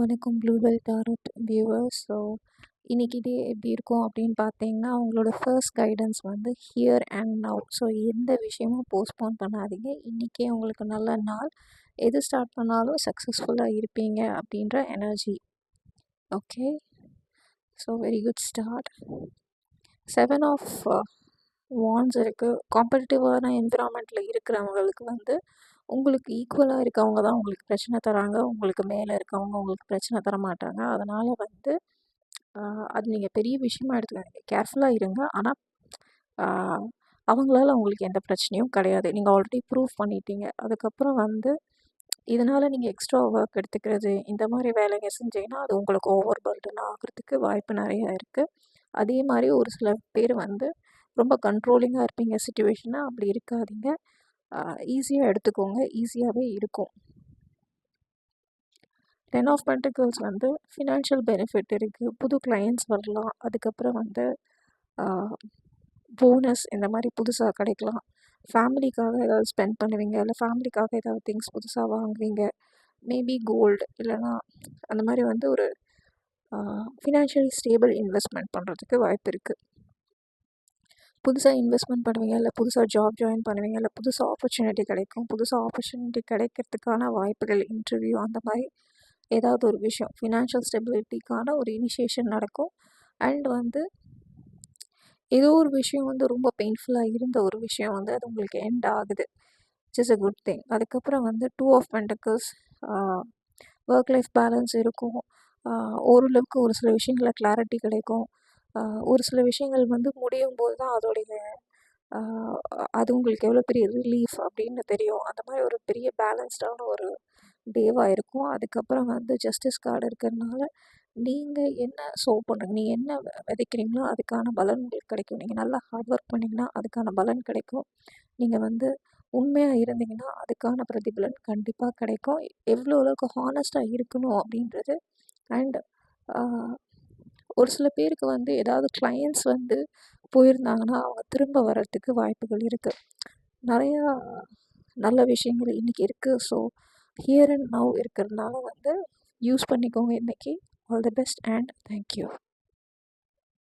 வணக்கம் Bluebell target viewers. So இன்னைக்கு டே எப்படி இருக்கும் அப்படின்னு பார்த்தீங்கன்னா, உங்களோட ஃபர்ஸ்ட் கைடன்ஸ் வந்து ஹியர் அண்ட் நவ். ஸோ எந்த விஷயமும் போஸ்ட்போன் பண்ணாதீங்க. இன்றைக்கே உங்களுக்கு நல்ல நாள். எது ஸ்டார்ட் பண்ணாலும் சக்ஸஸ்ஃபுல்லாக இருப்பீங்க அப்படின்ற energy. Okay, so very good start. 7 of wands இருக்குது. காம்படிட்டிவான என்விரான்மெண்ட்டில் இருக்கிறவங்களுக்கு வந்து உங்களுக்கு ஈக்குவலாக இருக்கவங்க தான் உங்களுக்கு பிரச்சனை தராங்க. உங்களுக்கு மேலே இருக்கவங்க உங்களுக்கு பிரச்சனை தர மாட்டாங்க. அதனால் வந்து அது நீங்கள் பெரிய விஷயமா எடுத்துக்காதீங்க. கேர்ஃபுல்லாக இருங்க. ஆனால் அவங்களால உங்களுக்கு எந்த பிரச்சனையும் கிடையாது. நீங்கள் ஆல்ரெடி ப்ரூவ் பண்ணிட்டீங்க. அதுக்கப்புறம் வந்து இதனால் நீங்கள் எக்ஸ்ட்ரா ஒர்க் எடுத்துக்கிறது, இந்த மாதிரி வேலைங்க செஞ்சீங்கன்னா அது உங்களுக்கு ஓவர் பர்டன் ஆகிறதுக்கு வாய்ப்பு நிறையா இருக்குது. அதே மாதிரி ஒரு சில பேர் வந்து ரொம்ப கண்ட்ரோலிங்காக இருப்பீங்க சிச்சுவேஷனை. அப்படி இருக்காதீங்க. ஈஸியாக எடுத்துக்கோங்க. ஈஸியாகவே இருக்கும். 10 ஆஃப் பென்டிகிள்ஸ் வந்து ஃபினான்ஷியல் பெனிஃபிட் இருக்குது. புது கிளையண்ட்ஸ் வரலாம். அதுக்கப்புறம் வந்து போனஸ் இந்த மாதிரி புதுசாக கிடைக்கலாம். ஃபேமிலிக்காக ஏதாவது ஸ்பெண்ட் பண்ணுவீங்க, இல்லை ஃபேமிலிக்காக ஏதாவது திங்ஸ் புதுசாக வாங்குவீங்க. மேபி கோல்டு இல்லைனா அந்த மாதிரி வந்து ஒரு ஃபினான்ஷியலி ஸ்டேபிள் இன்வெஸ்ட்மெண்ட் பண்ணுறதுக்கு வாய்ப்பு இருக்குது. புதுசாக இன்வெஸ்ட்மெண்ட் பண்ணுவீங்க, இல்லை புதுசாக ஜாப் ஜாயின் பண்ணுவீங்க, இல்லை புதுசாக ஆப்பர்ச்சுனிட்டி கிடைக்கும். புதுசாக ஆப்பர்ச்சுனிட்டி கிடைக்கிறதுக்கான வாய்ப்புகள், இன்டர்வியூ அந்த மாதிரி ஏதாவது ஒரு விஷயம் ஃபினான்ஷியல் ஸ்டெபிலிட்டிக்கான ஒரு இனிஷியேஷன் நடக்கும். அண்ட் வந்து ஏதோ ஒரு விஷயம் வந்து ரொம்ப பெயின்ஃபுல்லாக இருந்த ஒரு விஷயம் வந்து அது உங்களுக்கு எண்ட் ஆகுது. It's is a good thing. அதுக்கப்புறம் வந்து 2 of pentacles, work life balance இருக்கும். ஓரளவுக்கு ஒரு சில விஷயங்களில் கிளாரிட்டி கிடைக்கும். ஒரு சில விஷயங்கள் வந்து முடியும் போது தான் அதோடைய அது உங்களுக்கு எவ்வளோ பெரிய ரிலீஃப் அப்படின்னு தெரியும். அந்த மாதிரி ஒரு பெரிய பேலன்ஸ்டான ஒரு டேவாக இருக்கும். அதுக்கப்புறம் வந்து ஜஸ்டிஸ் கார்டு இருக்கிறதுனால நீங்கள் என்ன பண்ணுங்க, நீங்கள் என்ன விதைக்கிறீங்களோ அதுக்கான பலன் உங்களுக்கு கிடைக்கும். நீங்கள் நல்லா ஹார்ட் ஒர்க் பண்ணிங்கன்னா அதுக்கான பலன் கிடைக்கும். நீங்கள் வந்து உண்மையாக இருந்தீங்கன்னா அதுக்கான பிரதிபலன் கண்டிப்பாக கிடைக்கும். எவ்வளோ அளவுக்கு ஹானஸ்ட்டாக இருக்கணும் அப்படின்றது. அண்ட் ஒரு சில பேருக்கு வந்து ஏதாவது கிளையண்ட்ஸ் வந்து போயிருந்தாங்கன்னா அவங்க திரும்ப வர்றதுக்கு வாய்ப்புகள் இருக்குது. நிறையா நல்ல விஷயங்கள் இன்றைக்கி இருக்குது. ஸோ ஹியர் அண்ட் நவ் இருக்கிறதுனால வந்து யூஸ் பண்ணிக்கோங்க இன்றைக்கி. All the best and thank you.